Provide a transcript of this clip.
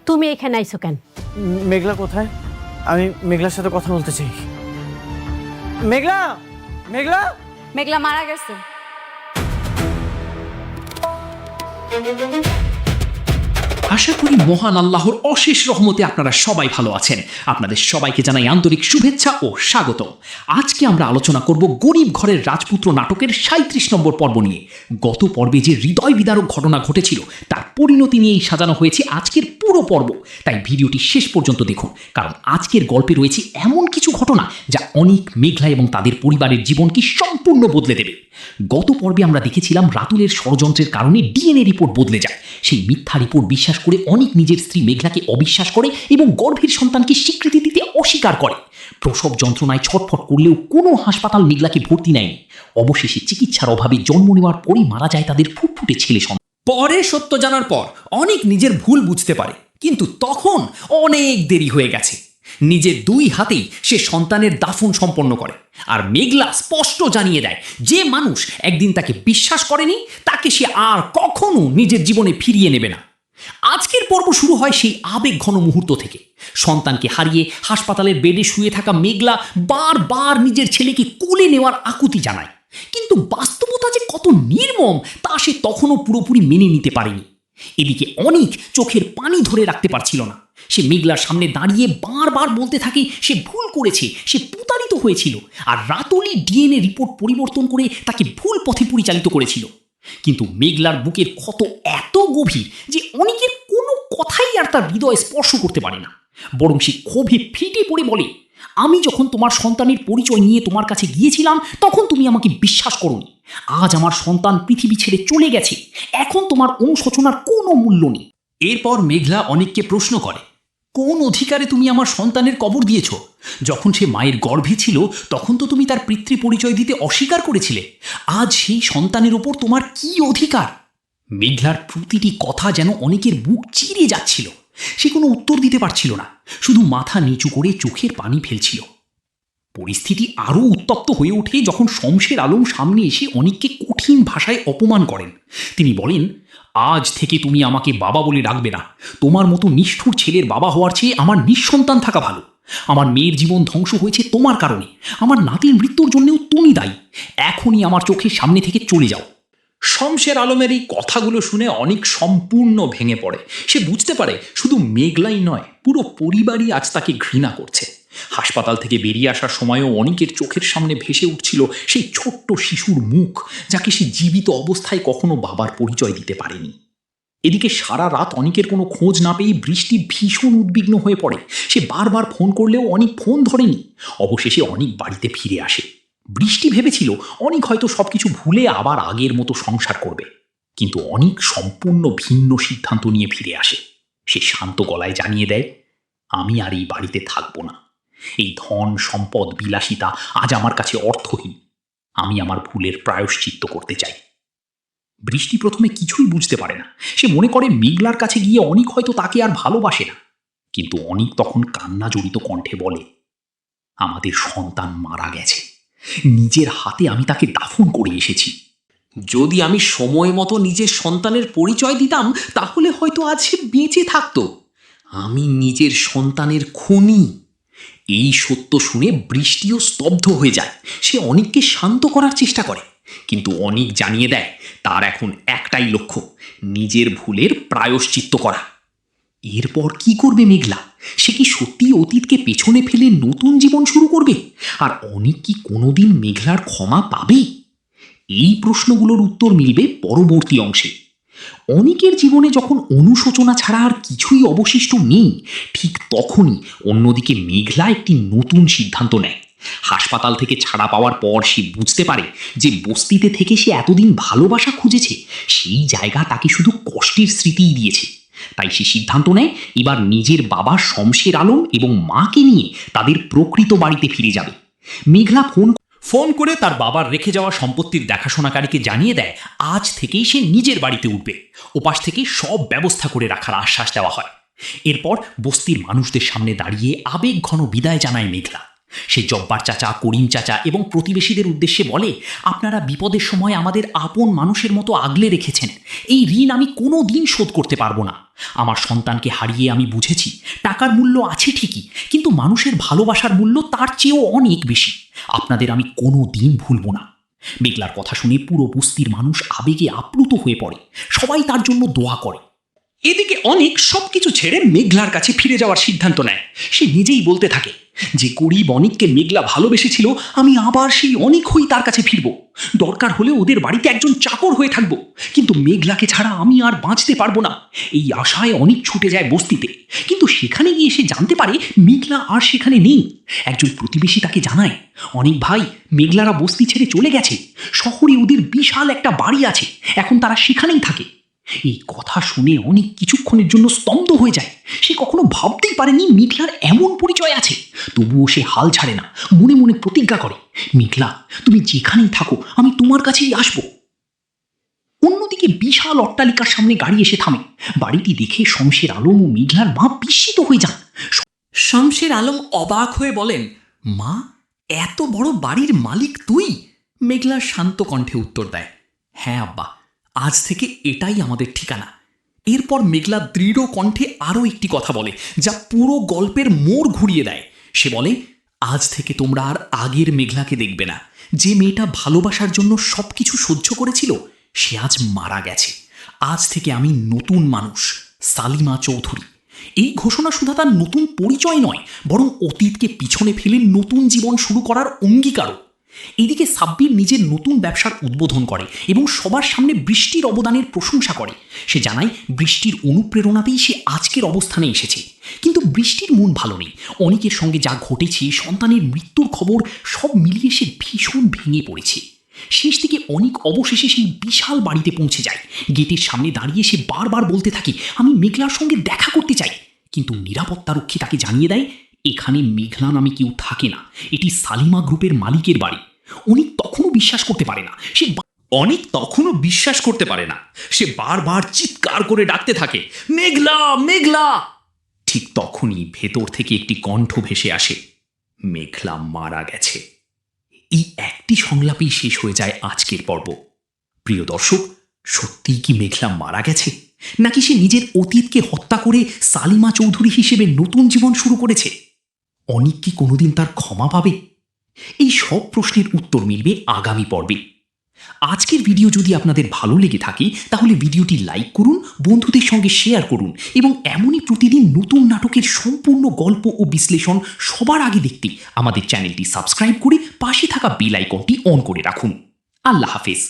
তুমি এখানে আইছো কেন? মেঘলা কোথায়? আমি মেঘলার সাথে কথা বলতে চাই। মেঘলা, মেঘলা, মেঘলা মারা গেছে। আশা করি মহান আল্লাহর অশেষ রহমতে আপনারা সবাই ভালো আছেন। আপনাদের সবাইকে জানাই আন্তরিক শুভেচ্ছা ও স্বাগত। আজকে আমরা আলোচনা করব গরিব ঘরের রাজপুত্র নাটকের ৩৭ নম্বর পর্ব নিয়ে। গত পর্বে যে হৃদয় বিদারক ঘটনা ঘটেছিল তার পরিণতি নিয়েই সাজানো হয়েছে আজকের পুরো পর্ব। তাই ভিডিওটি শেষ পর্যন্ত দেখুন, কারণ আজকের গল্পে রয়েছে এমন কিছু ঘটনা যা অনেক, মেঘলা এবং তাদের পরিবারের জীবনকে সম্পূর্ণ বদলে দেবে। গত পর্বে আমরা দেখেছিলাম রাতুলের ষড়যন্ত্রের কারণে ডিএনএ রিপোর্ট বদলে যায়। সেই মিথ্যা রিপোর্ট বিশ্বাস করে অনেক নিজের স্ত্রী মেঘলাকে অবিশ্বাস করে এবং গর্ভের সন্তানকে স্বীকৃতি দিতে অস্বীকার করে। প্রসব যন্ত্রণায় ছটফট করলেও কোনো হাসপাতাল মেঘলাকে ভর্তি নেয়নি। অবশেষে চিকিৎসার অভাবে জন্ম নেওয়ার পরই মারা যায় তাদের ফুটফুটে ছেলে সন্তান। পরে সত্য জানার পর অনেক নিজের ভুল বুঝতে পারে, কিন্তু তখন অনেক দেরি হয়ে গেছে। নিজের দুই হাতেই সে সন্তানের দাফন সম্পন্ন করে। আর মেঘলা স্পষ্ট জানিয়ে দেয়, যে মানুষ একদিন তাকে বিশ্বাস করেনি তাকে সে আর কখনো নিজের জীবনে ফিরিয়ে নেবে না। আজকের পর্ব শুরু হয় সেই আবেগ ঘন মুহূর্ত থেকে। সন্তানকে হারিয়ে হাসপাতালের বেডে শুয়ে থাকা মেঘলা বারবার নিজের ছেলেকে কোলে নেওয়ার আকুতি জানায়, কিন্তু বাস্তবতা যে কত নির্মম তা সে তখনও পুরোপুরি মেনে নিতে পারেনি। এদিকে অনিক চোখের পানি ধরে রাখতে পারছিল না। সে মেঘলার সামনে দাঁড়িয়ে বারবার বলতে থাকে সে ভুল করেছে, সে প্রতারিত হয়েছিল, আর রাতুলি ডিএনএ রিপোর্ট পরিবর্তন করে তাকে ভুল পথে পরিচালিত করেছিল। কিন্তু মেঘলার বুকের ক্ষত এত গভীর যে অনিকের কোনো কথাই আর তার হৃদয় স্পর্শ করতে পারে না। বরং সে ক্ষোভে ফেটে পড়ে বলে, আমি যখন তোমার সন্তানের পরিচয় নিয়ে তোমার কাছে গিয়েছিলাম তখন তুমি আমাকে বিশ্বাস করোনি। আজ আমার সন্তান পৃথিবী ছেড়ে চলে গেছে, এখন তোমার অনুশোচনার কোনো মূল্য নেই। এরপর মেঘলা অনিককে প্রশ্ন করে, কোন অধিকারে তুমি আমার সন্তানের কবর দিয়েছ? যখন সে মায়ের গর্ভে ছিল তখন তো তুমি তার পিতৃ পরিচয় দিতে অস্বীকার করেছিলে। আজ সেই সন্তানের ওপর তোমার কি অধিকার? মেঘলার প্রতিটি কথা যেন অনেকের বুক চিরে যাচ্ছিল। সে কোনো উত্তর দিতে পারছিল না, শুধু মাথা নিচু করে চোখের পানি ফেলছিল। পরিস্থিতি আরও উত্তপ্ত হয়ে ওঠে যখন শমশের আলম সামনে এসে অনিককে কঠিন ভাষায় অপমান করেন। তিনি বলেন, আজ থেকে তুমি আমাকে বাবা বলে ডাকবে না। তোমার মতো নিষ্ঠুর ছেলের বাবা হওয়ার চেয়ে আমার নিঃসন্তান থাকা ভালো। আমার মেয়ের জীবন ধ্বংস হয়েছে তোমার কারণে, আমার নাতির মৃত্যুর জন্যও তুমি দায়ী। এখনই আমার চোখের সামনে থেকে চলে যাও। শমশের আলমের এই কথাগুলো শুনে অনেক সম্পূর্ণ ভেঙে পড়ে। সে বুঝতে পারে শুধু মেঘলাই নয়, পুরো পরিবারই আজ তাকে ঘৃণা করছে। হাসপাতাল থেকে বেরিয়ে আসার সময়ও অনেকের চোখের সামনে ভেসে উঠছিল সেই ছোট্ট শিশুর মুখ, যাকে সে জীবিত অবস্থায় কখনো বাবার পরিচয় দিতে পারেনি। এদিকে সারা রাত অনেকের কোনো খোঁজ না পেয়ে বৃষ্টি ভীষণ উদ্বিগ্ন হয়ে পড়ে। সে বারবার ফোন করলেও অনেক ফোন ধরেনি। অবশেষে অনেক বাড়িতে ফিরে আসে। বৃষ্টি ভেবেছিল অনেক হয়তো সবকিছু ভুলে আবার আগের মতো সংসার করবে, কিন্তু অনেক সম্পূর্ণ ভিন্ন সিদ্ধান্ত নিয়ে ফিরে আসে। সে শান্ত গলায় জানিয়ে দেয়, আমি আর এই বাড়িতে থাকবো না। এই ধন সম্পদ বিলাসিতা আজ আমার কাছে অর্থহীন। আমি আমার ভুলের প্রায়শ্চিত্ত করতে চাই। বৃষ্টি প্রথমে কিছুই বুঝতে পারে না। সে মনে করে মেঘলার কাছে গিয়ে অনিক হয়তো তাকে আর ভালোবাসে না। কিন্তু অনিক তখন কান্না জড়িত কণ্ঠে বলে, আমাদের সন্তান মারা গেছে, নিজের হাতে আমি তাকে দাফন করে এসেছি। যদি আমি সময় মতো নিজের সন্তানের পরিচয় দিতাম তাহলে হয়তো আজ সে বেঁচে থাকতো। আমি নিজের সন্তানের খুনি। এই সত্য শুনে বৃষ্টিও স্তব্ধ হয়ে যায়। সে অনিককে শান্ত করার চেষ্টা করে, কিন্তু অনিক জানিয়ে দেয় তার এখন একটাই লক্ষ্য, নিজের ভুলের প্রায়শ্চিত্ত করা। এরপর কি করবে মেঘলা? সে কি সত্যি অতীতকে পেছনে ফেলে নতুন জীবন শুরু করবে? আর অনিক কি কোনোদিন মেঘলার ক্ষমা পাবে? এই প্রশ্নগুলোর উত্তর মিলবে পরবর্তী অংশে। অনিকের জীবনে যখন অনুশোচনা ছাড়া আর কিছুই অবশিষ্ট নেই, ঠিক তখনই অন্যদিকে মেঘলা একটি নতুন সিদ্ধান্ত নেয়। হাসপাতাল থেকে ছাড়া পাওয়ার পর সে বুঝতে পারে যে বস্তিতে থেকে সে এতদিন ভালোবাসা খুঁজেছে, সেই জায়গা তাকে শুধু কষ্টের স্মৃতিই দিয়েছে। তাই সে সিদ্ধান্ত নেয় এবার নিজের বাবা শমশের আলম এবং মাকে নিয়ে তাদের প্রকৃত বাড়িতে ফিরে যাবে। মেঘলা ফোন করে তার বাবার রেখে যাওয়া সম্পত্তির দেখাশোনাকারীকে জানিয়ে দেয় আজ থেকেই সে নিজের বাড়িতে উঠবে। ওপাশ থেকে সব ব্যবস্থা করে রাখার আশ্বাস দেওয়া হয়। এরপর বস্তির মানুষদের সামনে দাঁড়িয়ে আবেগ ঘন বিদায় জানায় মেঘলা। সে জব্বার চাচা, করিম চাচা এবং প্রতিবেশীদের উদ্দেশ্যে বলে, আপনারা বিপদের সময় আমাদের আপন মানুষের মতো আগলে রেখেছেন। এই ঋণ আমি কোনো দিন শোধ করতে পারবো না। আমার সন্তানকে হারিয়ে আমি বুঝেছি টাকার মূল্য আছে ঠিকই, কিন্তু মানুষের ভালোবাসার মূল্য তার চেয়েও অনেক বেশি। আপনাদের আমি কোনো দিন ভুলব না। মেঘলার কথা শুনে পুরো বস্তির মানুষ আবেগে আপ্লুত হয়ে পড়ে। সবাই তার জন্য দোয়া করে। এদিকে অনেক সবকিছু ছেড়ে মেঘলার কাছে ফিরে যাওয়ার সিদ্ধান্ত নেয়। সে নিজেই বলতে থাকে, যে গরিব অনিককে মেঘলা ভালোবেসেছিল, আমি আবার সেই অনিক হই তার কাছে ফিরব। দরকার হলে ওদের বাড়িতে একজন চাকর হয়ে থাকবো, কিন্তু মেঘলাকে ছাড়া আমি আর বাঁচতে পারবো না। এই আশায় অনিক ছুটে যায় বস্তিতে, কিন্তু সেখানে গিয়ে সে জানতে পারে মেঘলা আর সেখানে নেই। একজন প্রতিবেশী তাকে জানায়, অনিক ভাই, মেঘলারা বস্তি ছেড়ে চলে গেছে। শহরে ওদের বিশাল একটা বাড়ি আছে, এখন তারা সেখানেই থাকে। এই কথা শুনে অনেক কিছুক্ষণের জন্য স্তব্ধ হয়ে যায়। সে কখনো ভাবতেই পারেনি মেঘলার এমন পরিচয় আছে। তবুও সে হাল ছাড়ে না, মনে মনে প্রতিজ্ঞা করে, মেঘলা, তুমি যেখানেই থাকো আমি তোমার কাছেই আসব। অন্যদিকে বিশাল অট্টালিকার সামনে গাড়ি এসে থামে। বাড়িটি দেখে শমশের আলম ও মেঘলার মা বিস্মিত হয়ে যান। শমশের আলম অবাক হয়ে বলেন, মা, এত বড় বাড়ির মালিক তুই? মেঘলা শান্ত কণ্ঠে উত্তর দেয়, হ্যাঁ আব্বা, আজ থেকে এটাই আমাদের ঠিকানা। এরপর মেঘলা দৃঢ় কণ্ঠে আরও একটি কথা বলে, যা পুরো গল্পের মোড় ঘুরিয়ে দেয়। সে বলে, আজ থেকে তোমরা আর আগের মেঘলাকে দেখবে না। যে মেয়েটা ভালোবাসার জন্য সবকিছু সহ্য করেছিল, সে আজ মারা গেছে। আজ থেকে আমি নতুন মানুষ, সালিমা চৌধুরী। এই ঘোষণা শুধু তার নতুন পরিচয় নয়, বরং অতীতকে পিছনে ফেলে নতুন জীবন শুরু করার অঙ্গীকারও। এদিকে সাব্বির নিজের নতুন ব্যবসার উদ্বোধন করে এবং সবার সামনে বৃষ্টির অবদানের প্রশংসা করে। সে জানায় বৃষ্টির অনুপ্রেরণাতেই সে আজকের অবস্থানে এসেছে। কিন্তু বৃষ্টির মন ভালো নেই। অনেকের সঙ্গে যা ঘটেছে, সন্তানের মৃত্যুর খবর, সব মিলিয়ে সে ভীষণ ভেঙে পড়েছে। শেষ থেকে অনেক অবশেষে সেই বিশাল বাড়িতে পৌঁছে যায়। গেটের সামনে দাঁড়িয়ে সে বারবার বলতে থাকে, আমি মেঘলার সঙ্গে দেখা করতে চাই। কিন্তু নিরাপত্তারক্ষী তাকে জানিয়ে দেয়, এখানে মেঘলা নামে কেউ থাকে না, এটি সালিমা গ্রুপের মালিকের বাড়ি। অনেক তখনও বিশ্বাস করতে পারে না। সে বারবার চিৎকার করে ডাকতে থাকে, মেঘলা, মেঘলা। ঠিক তখনই ভেতর থেকে একটি কণ্ঠ ভেসে আসে, মেঘলা মারা গেছে। এই একটি সংলাপেই শেষ হয়ে যায় আজকের পর্ব। প্রিয় দর্শক, সত্যিই কি মেঘলা মারা গেছে, নাকি সে নিজের অতীতকে হত্যা করে সালিমা চৌধুরী হিসেবে নতুন জীবন শুরু করেছে? অনিক কি কোনোদিন তার ক্ষমা পাবে? এই সব প্রশ্নের উত্তর মিলবে আগামী পর্বে। আজকের ভিডিও যদি আপনাদের ভালো লেগে থাকে, তাহলে ভিডিওটি লাইক করুন, বন্ধুদের সঙ্গে শেয়ার করুন এবং এমনই প্রতিদিন নতুন নাটকের সম্পূর্ণ গল্প ও বিশ্লেষণ সবার আগে দেখতে আমাদের চ্যানেলটি সাবস্ক্রাইব করে পাশে থাকা বেল আইকনটি অন করে রাখুন। আল্লাহ হাফেজ।